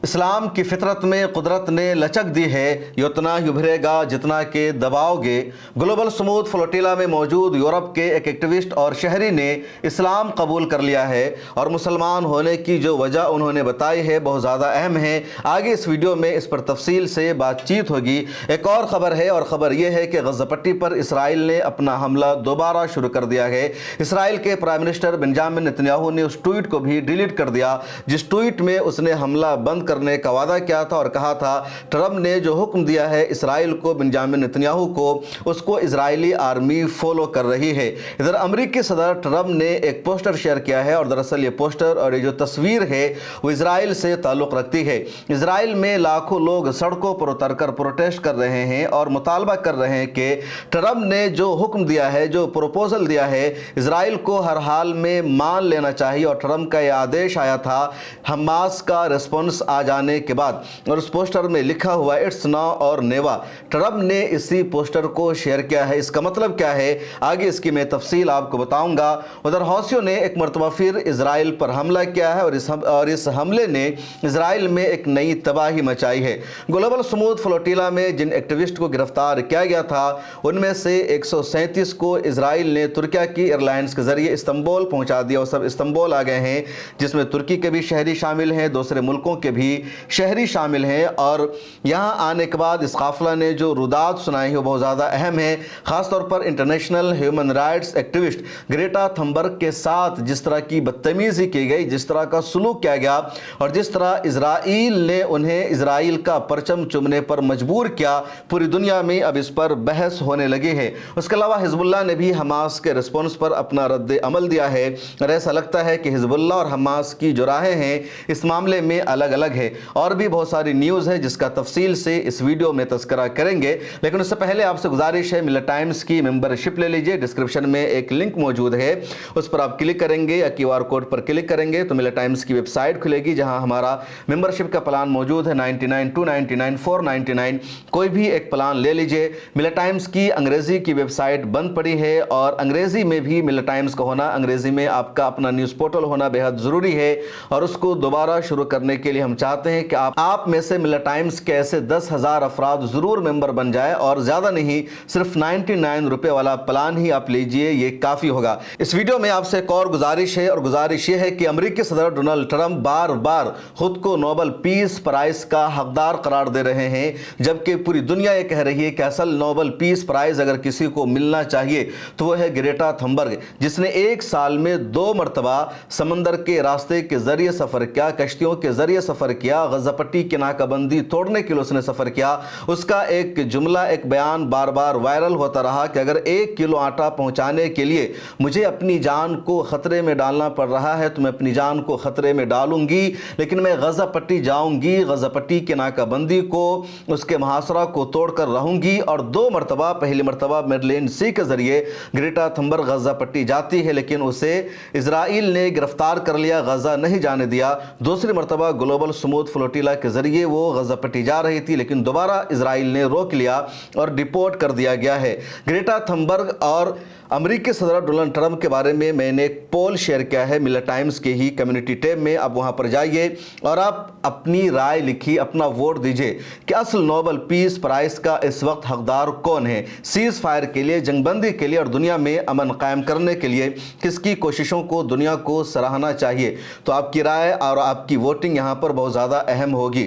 इस्लाम की फितरत में कुदरत ने लचक दी है, ये उतना ही उभरेगा जितना कि दबाओगे। ग्लोबल स्मूथ फ्लोटिला में मौजूद यूरोप के एक एक्टिविस्ट और शहरी ने इस्लाम कबूल कर लिया है और मुसलमान होने की जो वजह उन्होंने बताई है बहुत ज़्यादा अहम है। आगे इस वीडियो में इस पर तफसील से बातचीत होगी। एक और ख़बर है और ख़बर यह है कि गज़ा पट्टी पर इसराइल ने अपना हमला दोबारा शुरू कर दिया है। इसराइल के प्राइम मिनिस्टर बेंजामिन नेतन्याहू ने उस ट्वीट को भी डिलीट कर दिया जिस ट्वीट में उसने हमला बंद करने का वादा किया था और कहा था ट्रंप ने जो हुक्म दिया है इसराइल को, बेंजामिन नेतन्याहू को, उसको इजरायली आर्मी फॉलो कर रही है। इधर अमेरिकी सदर ट्रंप ने एक पोस्टर शेयर किया है और दरअसल ये पोस्टर और ये जो तस्वीर है वो इसराइल से ताल्लुक़ रखती है। इसराइल में लाखों लोग सड़कों पर उतरकर प्रोटेस्ट कर रहे हैं और मुतालबा कर रहे हैं कि ट्रंप ने जो हुक्म दिया है, जो प्रपोजल दिया है, इसराइल को हर हाल में मान लेना चाहिए। और ट्रंप का यह आदेश आया था हमास का रिस्पॉन्स आ जाने के बाद और उस पोस्टर में लिखा हुआ इट्स नाउ और नेवर। ट्रंप ने इसी पोस्टर को शेयर किया है। इसका मतलब क्या है आगे इसकी मैं तफसील आपको बताऊंगा। उधर हौसियों ने एक मरतबा फिर इसराइल पर हमला किया है और इस हमले ने इसराइल में एक नई तबाही मचाई है। ग्लोबल स्मूथ फ्लोटिला में जिन एक्टिविस्ट को गिरफ्तार किया गया था उनमें से 137 को इसराइल ने तुर्की की एयरलाइंस के जरिए इस्तांबुल पहुंचा दिया। और सब इस्तांबुल आ गए हैं जिसमें तुर्की के भी शहरी शामिल हैं, दूसरे मुल्कों के भी शहरी शामिल हैं। और यहाँ आने के बाद इस काफिला ने जो रुदात सुनाई है वो बहुत ज़्यादा अहम है। ख़ासतौर पर international human rights activist Greta Thunberg के साथ जिस तरह की बदतमीज़ी की गई, जिस तरह का सलूक किया गया और जिस तरह इजराइल ने उन्हें इजराइल का परचम चुमने पर मजबूर किया, पूरी दुनिया में अब इस पर बहस होने लगी है। उसके अलावा हिजबुल्लाह ने भी हमास के रिस्पॉन्स पर अपना रद्द अमल दिया है और ऐसा लगता है कि हिजबुल्लाह और हमास की जो राहें हैं इस मामले में अलग अलग है। और भी बहुत सारी न्यूज़ है जिसका तफसील से इस वीडियो में तज़किरा करेंगे, लेकिन उससे पहले आपसे गुजारिश है मिलत टाइम्स की मेंबरशिप ले लीजिए। डिस्क्रिप्शन में एक लिंक मौजूद है, उस पर आप क्लिक करेंगे या QR कोड पर क्लिक करेंगे तो मिलत टाइम्स की वेबसाइट खुलेगी जहां हमारा मेंबरशिप का प्लान मौजूद है 99, 299, 499। कोई भी एक प्लान ले लीजिए। मिलत टाइम्स की अंग्रेज़ी की वेबसाइट बंद पड़ी है और अंग्रेज़ी में भी मिलत टाइम्स का होना, अंग्रेज़ी में आपका अपना न्यूज़ पोर्टल होना बेहद ज़रूरी है और उसको दोबारा शुरू करने के लिए हम चाहते हैं कि आप में से मिलत टाइम्स के ऐसे 10,000 अफराद ज़रूर मेंबर बन जाए और ज़्यादा नहीं, सिर्फ 99 रुपये वाला प्लान ही आप लीजिए, ये काफ़ी होगा। इस वीडियो में आपसे एक और गुजारिश है और गुजारिश ये है कि अमेरिकी सदर डोनाल्ड ट्रंप बार बार खुद को नोबेल पीस प्राइज़ का हकदार करार दे रहे हैं, जबकि पूरी दुनिया ये कह रही है कि असल नोबेल पीस प्राइज़ अगर किसी को मिलना चाहिए तो वो है ग्रेटा थनबर्ग, जिसने एक साल में 2 मरतबा समंदर के रास्ते के जरिए सफ़र किया, कश्तियों के जरिए सफ़र किया, गज़ा पट्टी की नाकाबंदी तोड़ने के लिए उसने सफ़र किया। उसका एक जुमला, एक बयान बार बार वायरल होता रहा कि अगर 1 किलो आटा पहुंचाने के लिए मुझे अपनी जान को ख़तरे में डालना पड़ रहा है तो मैं अपनी जान को ख़तरे में डालूंगी, लेकिन मैं गज़ा पट्टी जाऊंगी, गज़ा पट्टी की नाकाबंदी को, उसके मुहासरा को तोड़कर रहूंगी। और 2 मरतबा, पहली मरतबा मेरीलैंड सी के ज़रिए ग्रेटा थनबर्ग गज़ा पट्टी जाती है लेकिन उसे इसराइल ने गिरफ्तार कर लिया, गज़ा नहीं जाने दिया। दूसरी मरतबा ग्लोबल स्मूथ फ्लोटिला के जरिए वो गज़ा पट्टी जा रही थी लेकिन दोबारा इसराइल ने रोक लिया और डिपोर्ट कर दिया गया है। ग्रेटा थनबर्ग और अमेरिकी सदर डोनाल्ड ट्रंप के बारे में मैंने एक पोल शेयर किया है मिलत टाइम्स के ही कम्युनिटी टैब में। आप वहां पर जाइए और आप अपनी राय लिखिए, अपना वोट दीजिए कि असल नोबेल पीस प्राइज़ का इस वक्त हकदार कौन है। सीज़ फायर के लिए, जंगबंदी के लिए और दुनिया में अमन कायम करने के लिए किसकी कोशिशों को दुनिया को सराहना चाहिए। तो आपकी राय और आपकी वोटिंग यहाँ पर बहुत ज़्यादा अहम होगी।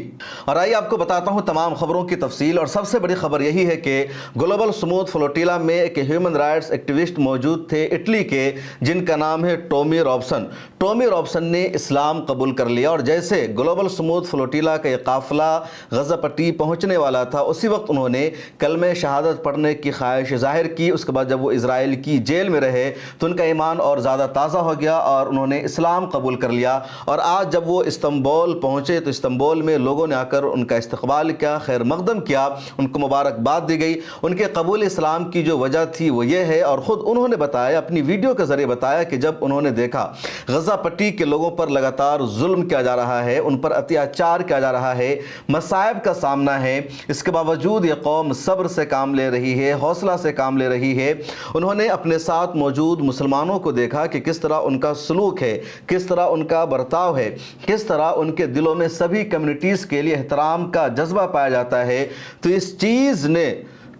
और आइए आपको बताता हूँ तमाम खबरों की तफसील। और सबसे बड़ी खबर यही है कि ग्लोबल स्मूथ फ्लोटिला में एक ह्यूमन राइट्स एक्टिविस्ट मौजूद थे इटली के, जिनका नाम है टॉमी रॉबसन। टॉमी रॉबसन ने इस्लाम कबूल कर लिया और जैसे ग्लोबल स्मूथ फ्लोटिला का ये काफिला गज़ा पट्टी पहुंचने वाला था उसी वक्त उन्होंने कलमे शहादत पढ़ने की ख्वाहिश जाहिर की। उसके बाद जब वो इजराइल की जेल में रहे तो उनका ईमान और ज़्यादा ताज़ा हो गया और उन्होंने इस्लाम कबूल कर लिया। और आज जब वो इस्तांबुल पहुंचे तो इस्तांबुल में लोगों ने आकर उनका इस्तकबाल किया, खैर मकदम किया, उनको मुबारकबाद दी गई। उनके कबूल इस्लाम की जो वजह थी वो ये है और ख़ुद उन्होंने बताया, अपनी वीडियो के ज़रिए बताया कि जब उन्होंने देखा गज़ा पट्टी के लोगों पर लगातार जुल्म किया जा रहा है, उन पर अत्याचार किया जा रहा है, मसाइब का सामना है, इसके बावजूद ये कौम सब्र से काम ले रही है, हौसला से काम ले रही है। उन्होंने अपने साथ मौजूद मुसलमानों को देखा कि किस तरह उनका सलूक है, किस तरह उनका बर्ताव है, किस तरह उनके दिलों में میں سبھی کمیونٹیز کے لیے احترام کا جذبہ پایا جاتا ہے، تو اس چیز نے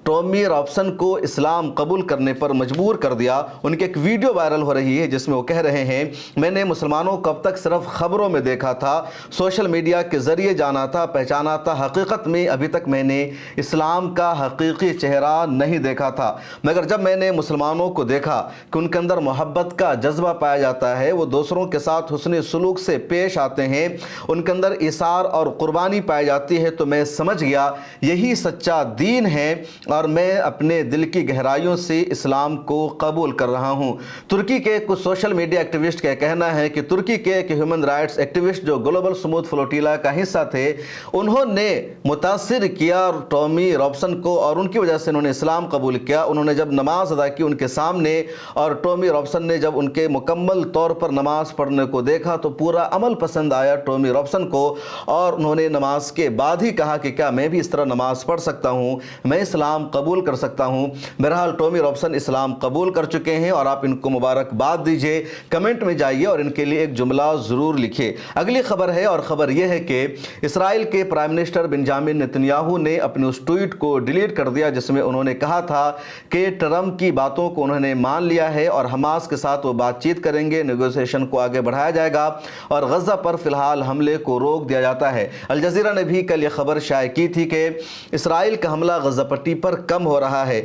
ٹامی رابسن کو اسلام قبول کرنے پر مجبور کر دیا۔ ان کی ایک ویڈیو وائرل ہو رہی ہے جس میں وہ کہہ رہے ہیں، میں نے مسلمانوں کو اب تک صرف خبروں میں دیکھا تھا، سوشل میڈیا کے ذریعے جانا تھا، پہچانا تھا، حقیقت میں ابھی تک میں نے اسلام کا حقیقی چہرہ نہیں دیکھا تھا، مگر جب میں نے مسلمانوں کو دیکھا کہ ان کے اندر محبت کا جذبہ پایا جاتا ہے، وہ دوسروں کے ساتھ حسن سلوک سے پیش آتے ہیں، ان کے اندر ایثار اور قربانی پائی جاتی ہے، تو میں سمجھ گیا یہی سچا دین ہے اور میں اپنے دل کی گہرائیوں سے اسلام کو قبول کر رہا ہوں۔ ترکی کے کچھ سوشل میڈیا ایکٹیوسٹ کا کہنا ہے کہ ترکی کے ایک ہیومن رائٹس ایکٹیوسٹ جو گلوبل سموتھ فلوٹیلا کا حصہ تھے، انہوں نے متاثر کیا ٹامی رابسن کو اور ان کی وجہ سے انہوں نے اسلام قبول کیا۔ انہوں نے جب نماز ادا کی ان کے سامنے اور ٹامی رابسن نے جب ان کے مکمل طور پر نماز پڑھنے کو دیکھا تو پورا عمل پسند آیا ٹامی رابسن کو، اور انہوں نے نماز کے بعد ہی کہا کہ کیا میں بھی اس طرح نماز پڑھ سکتا ہوں، میں اسلام قبول کر سکتا ہوں۔ بہرحال ٹامی رابسن اسلام قبول کر چکے ہیں اور آپ ان کو مبارکباد دیجئے، کمنٹ میں جائیے اور ان کے لیے ایک جملہ ضرور لکھیں۔ اگلی خبر ہے اور خبر یہ ہے کہ اسرائیل کے پرائم منسٹر بنجامن نتنیاہو نے اپنے اس ٹویٹ کو ڈیلیٹ کر دیا جس میں انہوں نے کہا تھا کہ ٹرمپ کی باتوں کو انہوں نے مان لیا ہے اور حماس کے ساتھ وہ بات چیت کریں گے، نیگوسیشن کو آگے بڑھایا جائے گا اور غزہ پر فی الحال حملے کو روک دیا جاتا ہے۔ الجزیرہ نے بھی کل یہ خبر شائع کی تھی کہ اسرائیل کا حملہ غزہ پٹی پر کم ہو رہا ہے۔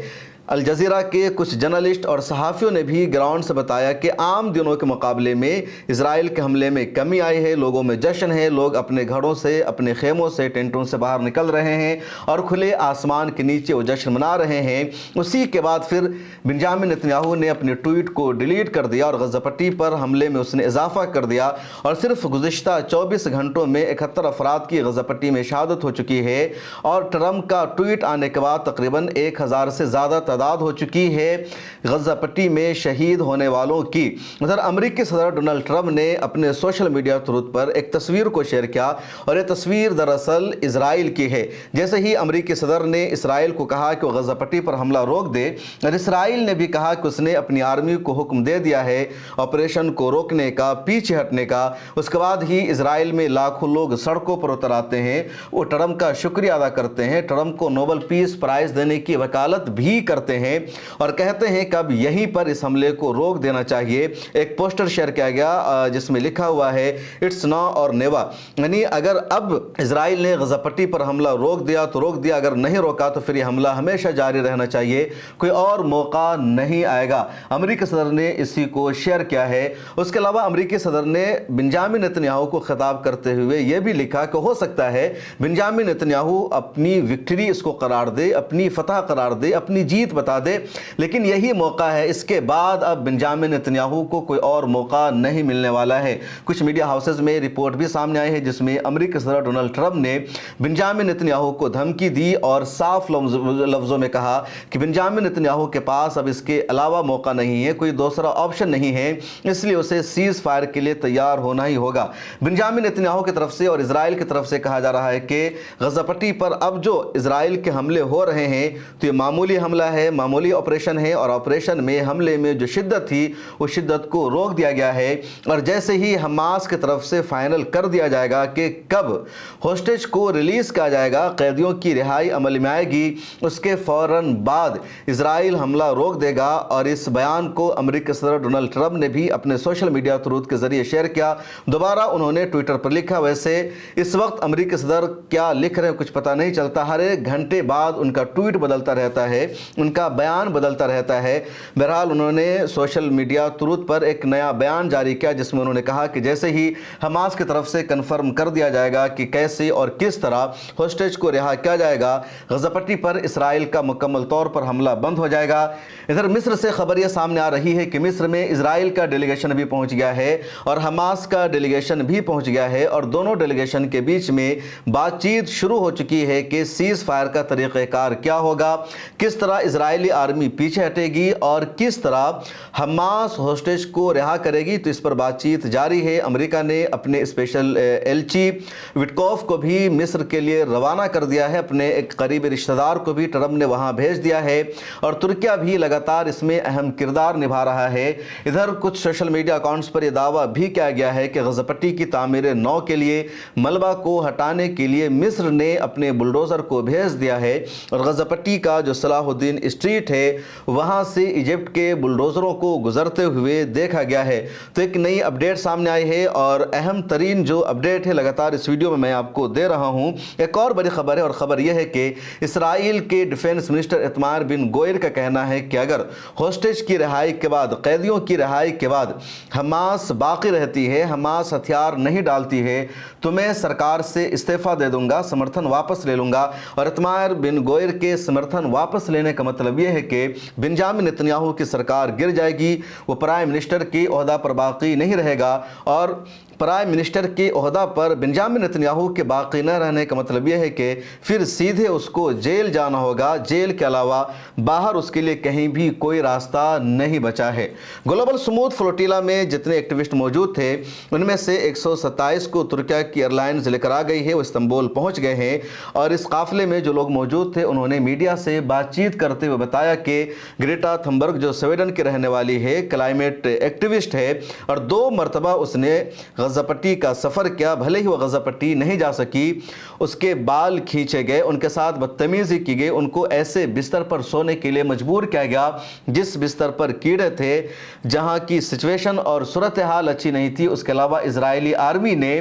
الجزیرہ کے کچھ جرنلسٹ اور صحافیوں نے بھی گراؤنڈ سے بتایا کہ عام دنوں کے مقابلے میں اسرائیل کے حملے میں کمی آئی ہے، لوگوں میں جشن ہے، لوگ اپنے گھروں سے، اپنے خیموں سے، ٹینٹوں سے باہر نکل رہے ہیں اور کھلے آسمان کے نیچے وہ جشن منا رہے ہیں۔ اسی کے بعد پھر بنجامن نتنیاہو نے اپنے ٹویٹ کو ڈیلیٹ کر دیا اور غزہ پٹی پر حملے میں اس نے اضافہ کر دیا اور صرف گزشتہ 24 گھنٹوں میں 71 افراد کی غزہ پٹی میں شہادت ہو چکی ہے اور ٹرمپ کا ٹویٹ آنے کے بعد تقریباً 1000 سے زیادہ تعداد ہو چکی ہے غزہ پٹی میں شہید ہونے والوں کی۔ ادھر امریکی صدر ڈونلڈ ٹرمپ نے اپنے سوشل میڈیا تھرود پر ایک تصویر کو شیئر کیا اور یہ تصویر دراصل اسرائیل کی ہے۔ جیسے ہی امریکی صدر نے اسرائیل کو کہا کہ وہ غزہ پٹی پر حملہ روک دے اور اسرائیل نے بھی کہا کہ اس نے اپنی آرمی کو حکم دے دیا ہے آپریشن کو روکنے کا، پیچھے ہٹنے کا، اس کے بعد ہی اسرائیل میں لاکھوں لوگ سڑکوں پر اتر آتے ہیں، وہ ٹرمپ کا شکریہ ادا کرتے ہیں، ٹرمپ کو نوبل پیس پرائز دینے کی وکالت بھی کرتے ہیں اور کہتے ہیں کہ اب یہیں پر اس حملے کو روک دینا چاہیے۔ ایک پوسٹر شیئر کیا گیا جس میں لکھا ہوا ہے اٹس ناؤ اور نیور، یعنی اگر اب اسرائیل نے غزہ پٹی پر حملہ روک دیا تو روک دیا، اگر نہیں روکا تو پھر یہ حملہ ہمیشہ جاری رہنا چاہیے، کوئی اور موقع نہیں آئے گا۔ امریکی صدر نے اسی کو شیئر کیا ہے۔ اس کے علاوہ امریکی صدر نے بنجامن نتنیاہو کو خطاب کرتے ہوئے یہ بھی لکھا کہ ہو سکتا ہے بنجامن نتنیاہو اپنی وکٹری اس کو قرار دے، اپنی فتح قرار دے، اپنی جیت بتا دے، لیکن یہی موقع ہے، اس کے بعد اب بنجامن نتنیاہو کو کوئی اور موقع نہیں ملنے والا ہے۔ کچھ میڈیا ہاؤسز میں رپورٹ بھی سامنے آئی ہے جس میں امریکی صدر ڈونلڈ ٹرمپ نے بنجامن نتنیاہو کو دھمکی دی اور صاف لفظوں میں کہا کہ بنجامن نتنیاہو کے پاس اب اس کے علاوہ موقع نہیں ہے، کوئی دوسرا آپشن نہیں ہے، اس لیے اسے سیز فائر کے لیے تیار ہونا ہی ہوگا۔ بنجامن نتنیاہو کی طرف سے اور اسرائیل کی طرف سے کہا جا رہا ہے کہ غزہ پٹی پر اب جو اسرائیل کے حملے ہو رہے ہیں تو یہ معمولی حملہ ہے، معمولی آپریشن ہے اور آپریشن میں حملے میں جو شدت تھی وہ شدت کو روک دیا گیا ہے اور جیسے ہی حماس کی طرف سے فائنل کر دیا جائے گا کہ کب ہوسٹیج کو ریلیز کیا جائے گا، قیدیوں کی رہائی عمل میں آئے گی، اس کے فوراً بعد اسرائیل حملہ روک دے گا۔ اور اس بیان کو امریکی صدر ڈونلڈ ٹرمپ نے بھی اپنے سوشل میڈیا تھرود کے ذریعے شیئر کیا۔ دوبارہ انہوں نے ٹویٹر پر لکھا، ویسے اس وقت امریکی صدر کیا لکھ رہے ہیں کچھ پتہ نہیں چلتا، ہر ایک گھنٹے بعد ان کا ٹویٹ بدلتا رہتا ہے، ان کا بیان بدلتا رہتا ہے۔ بہرحال انہوں نے سوشل میڈیا تھرود پر ایک نیا بیان جاری کیا جس میں انہوں نے کہا کہ جیسے ہی حماس کی طرف سے کنفرم کر دیا جائے گا کہ کیسے اور کس طرح ہوسٹیج کو رہا کیا جائے گا، غزہ پٹی پر اسرائیل کا مکمل طور پر حملہ بند ہو جائے گا۔ ادھر مصر سے خبر یہ سامنے آ رہی ہے کہ مصر میں اسرائیل کا ڈیلیگیشن بھی پہنچ گیا ہے اور حماس کا ڈیلیگیشن بھی پہنچ گیا ہے اور دونوں ڈیلیگیشن کے بیچ میں بات چیت شروع ہو چکی ہے کہ سیز فائر کا طریقہ کار کیا ہوگا، کس طرح اسرائیل इजरायली आर्मी पीछे हटेगी और किस तरह हमास होस्टेज को रिहा करेगी, तो इस पर बातचीत जारी है। अमेरिका ने अपने स्पेशल एलची विटकॉफ को भी मिस्र के लिए रवाना कर दिया है, अपने एक करीबी रिश्तेदार को भी ट्रंप ने वहां भेज दिया है और तुर्किया भी लगातार इसमें अहम किरदार निभा रहा है। इधर कुछ सोशल मीडिया अकाउंट्स पर यह दावा भी किया गया है कि गजा पट्टी की तामीर नौ के लिए मलबा को हटाने के लिए मिस्र ने अपने बुलडोजर को भेज दिया है और गजा पट्टी का जो सलाहुद्दीन स्ट्रीट है वहां से इजिप्ट के बुलडोजरों को गुजरते हुए देखा गया है। तो एक नई अपडेट सामने आई है और अहम तरीन जो अपडेट है लगातार इस वीडियो में मैं आपको दे रहा हूं। एक और बड़ी खबर है और खबर यह है कि इसराइल के डिफेंस मिनिस्टर इतमार बिन गोयर का कहना है कि अगर होस्टेज की रिहाई के बाद, कैदियों की रिहाई के बाद हमास बाकी रहती है, हमास हथियार नहीं डालती है, तो मैं सरकार से इस्तीफा दे दूंगा, समर्थन वापस ले लूंगा। और इतमार बिन गोयर के समर्थन वापस लेने का मतलब यह है कि बेंजामिन नेतन्याहू की सरकार गिर जाएगी, वो प्राइम मिनिस्टर के ओहदा पर बाकी नहीं रहेगा और प्राइम मिनिस्टर के ओहदा पर बेंजामिन नेतन्याहू के बाकी न रहने का मतलब यह है कि फिर सीधे उसको जेल जाना होगा, जेल के अलावा बाहर उसके लिए कहीं भी कोई रास्ता नहीं बचा है। ग्लोबल स्मूथ फ्लोटिला में जितने एक्टिविस्ट मौजूद थे उनमें से 127 को तुर्किया की एयरलाइंस लेकर आ गई है, वो इस्तांबुल पहुंच गए हैं और इस काफिले में जो लोग मौजूद थे उन्होंने मीडिया से बातचीत करते हुए बताया कि ग्रेटा थनबर्ग जो स्वीडन की रहने वाली है, क्लाइमेट एक्टिविस्ट है और 2 मरतबा उसने गजा पट्टी का सफ़र किया, भले ही वो गजा पट्टी नहीं जा सकी, उसके बाल खींचे गए, उनके साथ बदतमीजी की गई, उनको ऐसे बिस्तर पर सोने के लिए मजबूर किया गया जिस बिस्तर पर कीड़े थे, जहां की सिचुएशन और सूरत हाल अच्छी नहीं थी। उसके अलावा इजरायली आर्मी ने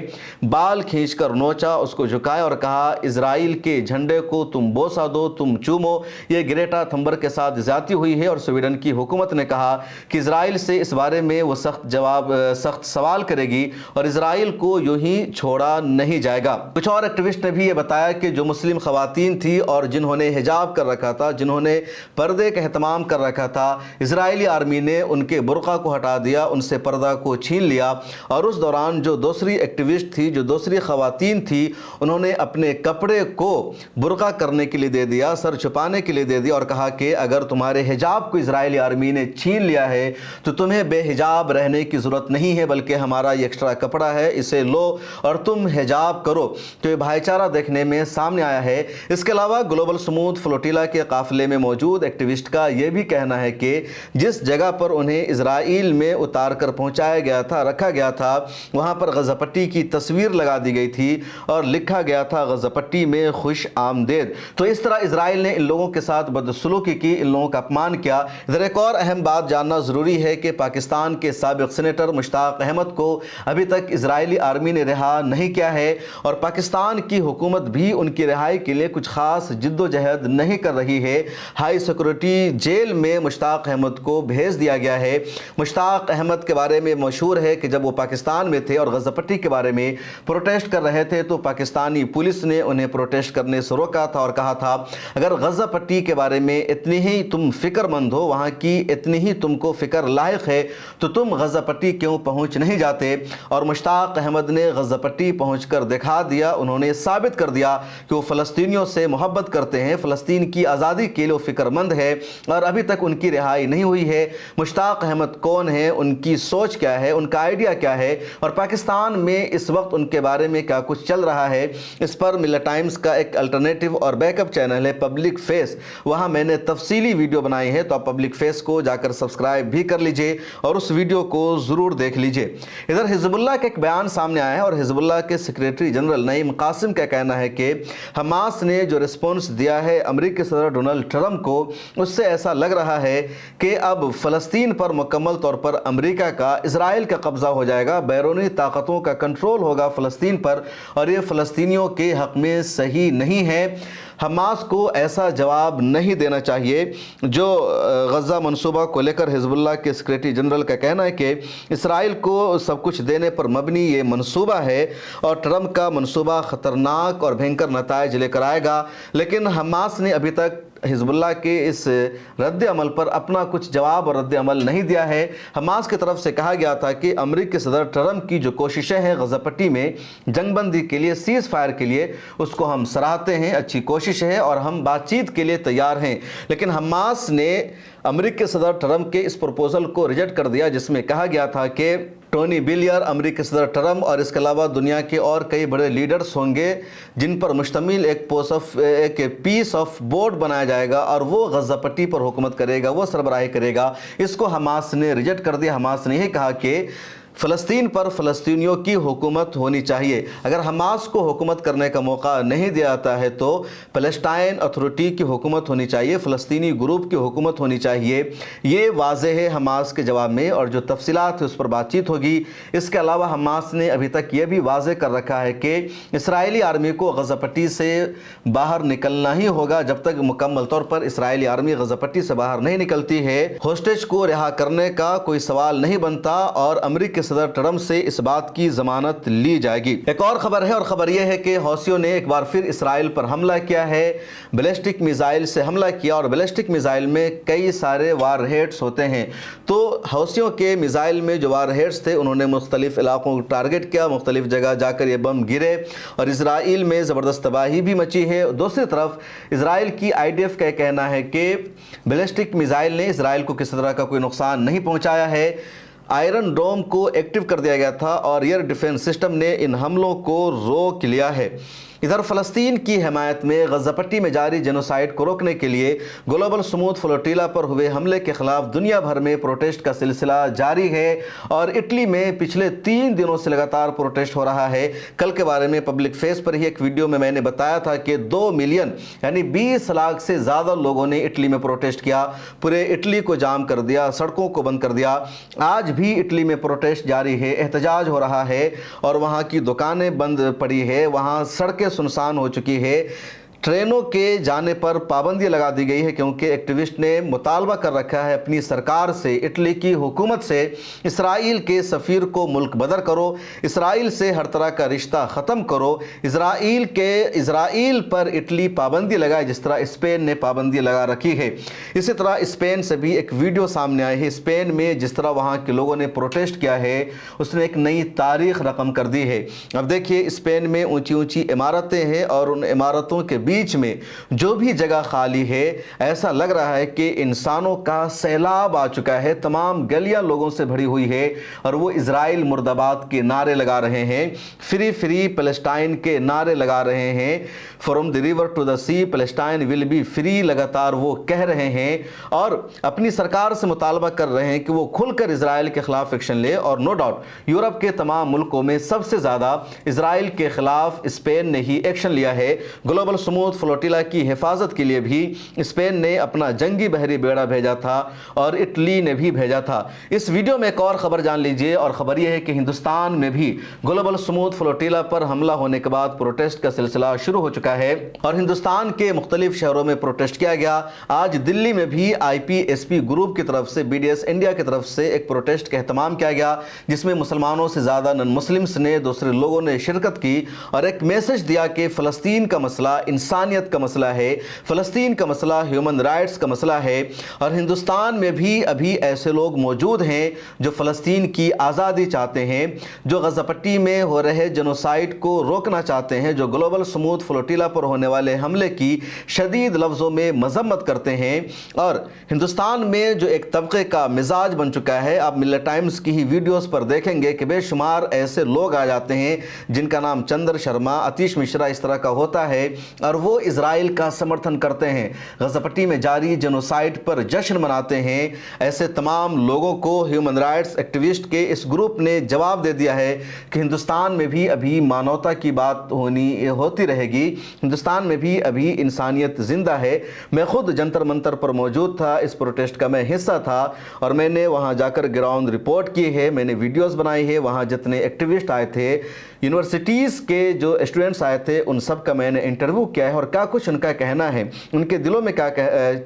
बाल खींचकर नोचा, उसको झुकाया और कहा इजराइल के झंडे को तुम बोसा दो, तुम चूमो। ये ग्रेटा थनबर्ग के साथ ज्यादती हुई है और स्वीडन की हुकूमत ने कहा कि इजराइल से इस बारे में वो सख्त सवाल करेगी और इजराइल को यूं ही छोड़ा नहीं जाएगा। कुछ और एक्टिविस्ट ने भी ये बताया कि जो मुस्लिम खवातीन थी और जिन्होंने हिजाब कर रखा था, जिन्होंने पर्दे का एहतमाम कर रखा था, इजरायली आर्मी ने उनके बुर्का को हटा दिया, उनसे पर्दा को छीन लिया और उस दौरान जो दूसरी एक्टिविस्ट थी, जो दूसरी खवातीन थी, उन्होंने अपने कपड़े को बुर्का करने के लिए दे दिया, सर छुपाने के लिए दे दिया और कहा कि अगर तुम्हारे हिजाब को इजरायली आर्मी ने छीन लिया है तो तुम्हें बेहिजाब रहने की जरूरत नहीं है, बल्कि हमारा ये एक्स्ट्रा कपड़ा है, इसे लो और तुम हिजाब करो। तो ये भाईचारा देखने में सामने आया है। इसके अलावा ग्लोबल स्मूथ फ्लोटिला के काफिले में मौजूद एक्टिविस्ट का यह भी कहना है कि जिस जगह पर उन्हें इजराइल में उतार कर पहुंचाया गया था, रखा गया था, वहां पर गजा पट्टी की तस्वीर लगा दी गई थी और लिखा गया था गजा पट्टी में खुश आमदेद। तो इस तरह इजराइल ने इन लोगों के साथ बदसलूकी की, इन लोगों का अपमान किया। इधर एक और अहम बात जानना जरूरी है कि पाकिस्तान के साबिक सेनेटर मुश्ताक अहमद को अभी तक इजरायली आर्मी ने रिहा नहीं किया है और पाकिस्तान की हुकूमत भी उनकी रिहाई के लिए कुछ खास जिद्दोजहद नहीं कर रही है। हाई सिक्योरिटी जेल में मुश्ताक अहमद को भेज दिया गया है। मुश्ताक अहमद के बारे में मशहूर है कि जब वो पाकिस्तान में थे और गजा पट्टी के बारे में प्रोटेस्ट कर रहे थे तो पाकिस्तानी पुलिस ने उन्हें प्रोटेस्ट करने से रोका था और कहा था अगर गजा पट्टी के बारे में इतनी ही तुम फिक्रमंद हो, वहाँ की इतनी ही तुमको फिक्र लायक है, तो तुम गजा पट्टी क्यों पहुँच नहीं जाते। और मुश्ताक अहमद ने गजा पट्टी पहुँचकर दिखा दिया, उन्होंने साबित कर दिया कि वो फ़लस्तीनियों से मोहब्बत करते हैं, फ़लस्तीन की आज़ादी के लिए फिक्रमंद है और अभी तक उनकी रिहाई नहीं हुई है। मुश्ताक अहमद कौन है, उनकी सोच क्या है, उनका आइडिया क्या है और पाकिस्तान में इस वक्त उनके बारे में क्या कुछ चल रहा है, इस पर मिल्लत टाइम्स का एक अल्टरनेटिव और बैकअप चैनल है पब्लिक फेस, वहाँ मैंने तफसीली वीडियो बनाई है, तो आप पब्लिक फेस को जाकर सब्सक्राइब भी कर लीजिए और उस वीडियो को ज़रूर देख लीजिए। इधर हिजबुल्लाह का एक बयान सामने आया है और हिजबुल्लाह के सेक्रेटरी जनरल नईम कासिम का कहना है कि हमास ने जो रिस्पॉन्स दिया है अमेरिकी सदर डोनाल्ड ट्रंप को, उससे ऐसा लग रहा है कि अब फ़लस्तीन पर मुकम्मल तौर पर अमेरिका का, इजराइल का कब्जा हो जाएगा, बैरूनी ताकतों का कंट्रोल होगा फ़लस्तीन पर और ये फ़लस्तीनियों के हक़ में सही नहीं है। हमास को ऐसा जवाब नहीं देना चाहिए। जो गज़ा मंसूबा को लेकर हिजबुल्लाह के सेक्रेटरी जनरल का कहना है कि इसराइल को सब कुछ देने पर मबनी ये मंसूबा है और ट्रंप का मंसूबा ख़तरनाक और भयंकर नताइज लेकर आएगा, लेकिन हमास ने अभी तक हिजबुल्लाह के इस रद्द अमल पर अपना कुछ जवाब और रद्द अमल नहीं दिया है। हमास की तरफ से कहा गया था कि अमेरिकी सदर ट्रंप की जो कोशिशें हैं गज़ा पट्टी में जंगबंदी के लिए, सीज़ फायर के लिए, उसको हम सराहते हैं, अच्छी कोशिश है और हम बातचीत के लिए तैयार हैं। लेकिन हमास ने अमेरिकी सदर ट्रंप के इस प्रपोजल को रिजेक्ट कर दिया, जिसमें कहा गया था कि टोनी ब्लेयर, अमेरिकी सदर ट्रंप और इसके अलावा दुनिया के और कई बड़े लीडर्स होंगे जिन पर मुश्तमिल एक पीस ऑफ बोर्ड बनाया जाएगा और वो गज़ा पट्टी पर हुकूमत करेगा, वो सरबराही करेगा। इसको हमास ने रिजेक्ट कर दिया। हमास ने यही कहा कि फ़लस्तीन पर फ़लस्तीनियों की हुकूमत होनी चाहिए। अगर हमास को हुकूमत करने का मौका नहीं दिया जाता है तो पैलेस्टाइन अथॉरिटी की हुकूमत होनी चाहिए, फ़लस्तीनी ग्रुप की हुकूमत होनी चाहिए। ये वाज़ेह है हमास के जवाब में, और जो तफसीलात है उस पर बातचीत होगी। इसके अलावा हमास ने अभी तक ये भी वाज़ेह कर रखा है कि इसराइली आर्मी को गज़ा पट्टी से बाहर निकलना ही होगा। जब तक मुकम्मल तौर पर इसराइली आर्मी गज़ा पट्टी से बाहर नहीं निकलती है, होस्टेज को रिहा करने का कोई सवाल नहीं बनता और अमेरिकी सदर ट्रंप से इस बात की जमानत ली जाएगी। एक और खबर है, और खबर यह है कि हौसियों ने एक बार फिर इसराइल पर हमला किया है। बैलिस्टिक मिसाइल से हमला किया, और बैलिस्टिक मिसाइल में कई सारे वार हेड्स होते हैं। तो हौसियों के मिसाइल में जो वार हेड्स थे उन्होंने मुख्तलिफ इलाकों को टारगेट किया, मुख्तलिफ जगह जाकर ये बम गिरे और इसराइल में ज़बरदस्त तबाही भी मची है। दूसरी तरफ इसराइल की IDF का कहना है कि बैलिस्टिक मिसाइल ने इसराइल को किसी तरह का कोई नुकसान नहीं पहुँचाया है। आयरन डोम को एक्टिव कर दिया गया था और एयर डिफेंस सिस्टम ने इन हमलों को रोक लिया है। इधर फ़लस्तीन की हिमायत में गज़ा पट्टी में जारी जेनोसाइड को रोकने के लिए ग्लोबल स्मूथ फ्लोटिला पर हुए हमले के खिलाफ दुनिया भर में प्रोटेस्ट का सिलसिला जारी है और इटली में पिछले 3 दिनों से लगातार प्रोटेस्ट हो रहा है। कल के बारे में पब्लिक फेस पर ही एक वीडियो में मैंने बताया था कि 2 मिलियन यानी 20 लाख से ज़्यादा लोगों ने इटली में प्रोटेस्ट किया, पूरे इटली को जाम कर दिया, सड़कों को बंद कर दिया। आज भी इटली में प्रोटेस्ट जारी है, एहतजाज हो रहा है और वहाँ की दुकानें बंद पड़ी है, वहाँ सड़कें सुनसान हो चुकी है। ट्रेनों के जाने पर पाबंदी लगा दी गई है क्योंकि एक्टिविस्ट ने मुतालबा कर रखा है अपनी सरकार से, इटली की हुकूमत से, इसराइल के सफ़ीर को मुल्क बदर करो, इसराइल से हर तरह का रिश्ता ख़त्म करो, इसराइल पर इटली पाबंदी लगाए जिस तरह स्पेन ने पाबंदी लगा रखी है। इसी तरह स्पेन से भी एक वीडियो सामने आई है। स्पेन में जिस तरह वहाँ के लोगों ने प्रोटेस्ट किया है उसने एक नई तारीख रकम कर दी है। अब देखिए, स्पेन में ऊंची ऊंची इमारतें हैं और उन इमारतों के बीच में जो भी जगह खाली है ऐसा लग रहा है कि इंसानों का सैलाब आ चुका है। तमाम गलियां लोगों से भरी हुई है और वो इजराइल मुर्दाबाद के नारे लगा रहे हैं, फ्री फ्री पैलेस्टाइन के नारे लगा रहे हैं, from the river to the sea Palestine will be free लगातार वो कह रहे हैं और अपनी सरकार से मुतालबा कर रहे हैं कि वो खुलकर इजराइल के खिलाफ एक्शन ले। और नो डाउट यूरोप के तमाम मुल्कों में सबसे ज़्यादा इजराइल के खिलाफ स्पेन ने ही एक्शन लिया है। ग्लोबल स्मूथ फ्लोटिला की हिफाजत के लिए भी स्पेन ने अपना जंगी बहरी बेड़ा भेजा था और इटली ने भी भेजा था। इस वीडियो में एक और खबर जान लीजिए, और खबर यह है कि हिंदुस्तान में भी ग्लोबल स्मूथ फ्लोटिला पर हमला होने के बाद प्रोटेस्ट का सिलसिला शुरू हो चुका है और हिंदुस्तान के मुख्तलिफ शहरों में प्रोटेस्ट किया गया। आज दिल्ली में भी IPSP ग्रुप की तरफ से, BDS इंडिया की तरफ से एक प्रोटेस्ट का एहतमाम किया गया जिसमें मुसलमानों से ज़्यादा नॉन मुस्लिम्स ने, दूसरे लोगों ने शिरकत की और एक मैसेज दिया कि फ़लस्तीन का मसला इंसानियत का मसला है, फ़लस्तीन का मसला ह्यूमन राइट्स का मसला है। और हिंदुस्तान में भी अभी ऐसे लोग मौजूद हैं जो फ़लस्तीन की आज़ादी चाहते हैं, जो गज़ा पट्टी में हो रहे जेनोसाइड को रोकना चाहते हैं, जो ग्लोबल स्मूथ फ्लोटिला पर होने वाले हमले की शदीद लफ्ज़ों में मजम्मत करते हैं। और हिंदुस्तान में जो एक तबके का मिजाज बन चुका है, आप मिल्लत टाइम्स की ही वीडियोस पर देखेंगे कि बेशुमार ऐसे लोग आ जाते हैं जिनका नाम चंद्र शर्मा, आतिश मिश्रा इस तरह का होता है और वो इजराइल का समर्थन करते हैं, गज़ा पट्टी में जारी जेनोसाइड पर जश्न मनाते हैं। ऐसे तमाम लोगों को ह्यूमन राइट्स एक्टिविस्ट के इस ग्रुप ने जवाब दे दिया है कि हिंदुस्तान में भी अभी मानवता की बात होती रहेगी, हिंदुस्तान में भी अभी इंसानियत जिंदा है। मैं खुद जंतर मंतर पर मौजूद था, इस प्रोटेस्ट का मैं हिस्सा था और मैंने वहाँ जाकर ग्राउंड रिपोर्ट की है, मैंने वीडियोज़ बनाई है। वहाँ जितने एक्टिविस्ट आए थे, यूनिवर्सिटीज़ के जो स्टूडेंट्स आए थे, उन सब का मैंने इंटरव्यू किया کیا ہے اور کیا کچھ ان کا کہنا ہے، ان کے دلوں میں کیا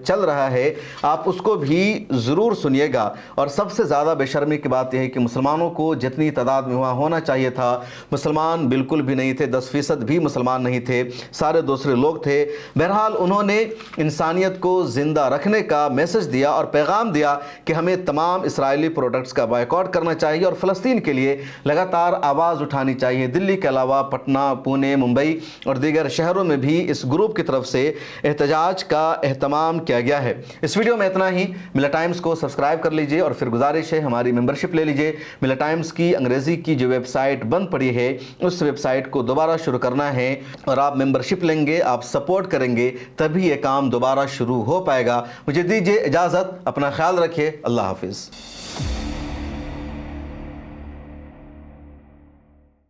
چل رہا ہے، آپ اس کو بھی ضرور سنیے گا۔ اور سب سے زیادہ بے شرمی کی بات یہ ہے کہ مسلمانوں کو جتنی تعداد میں وہاں ہونا چاہیے تھا، مسلمان بالکل بھی نہیں تھے، 10% بھی مسلمان نہیں تھے، سارے دوسرے لوگ تھے۔ بہرحال انہوں نے انسانیت کو زندہ رکھنے کا میسج دیا اور پیغام دیا کہ ہمیں تمام اسرائیلی پروڈکٹس کا بائیکاٹ کرنا چاہیے اور فلسطین کے لیے لگاتار آواز اٹھانی چاہیے۔ دلی کے علاوہ پٹنہ، پونے، ممبئی اور دیگر شہروں میں بھی اس گروپ کی طرف سے احتجاج کا اہتمام کیا گیا ہے۔ اس ویڈیو میں اتنا ہی۔ ملا ٹائمز کو سبسکرائب کر لیجئے اور پھر گزارش ہے ہماری ممبرشپ لے لیجئے۔ ملا ٹائمز کی انگریزی کی جو ویب سائٹ بند پڑی ہے اس ویب سائٹ کو دوبارہ شروع کرنا ہے، اور آپ ممبرشپ لیں گے، آپ سپورٹ کریں گے، تبھی یہ کام دوبارہ شروع ہو پائے گا۔ مجھے دیجئے اجازت، اپنا خیال رکھیے، اللہ حافظ۔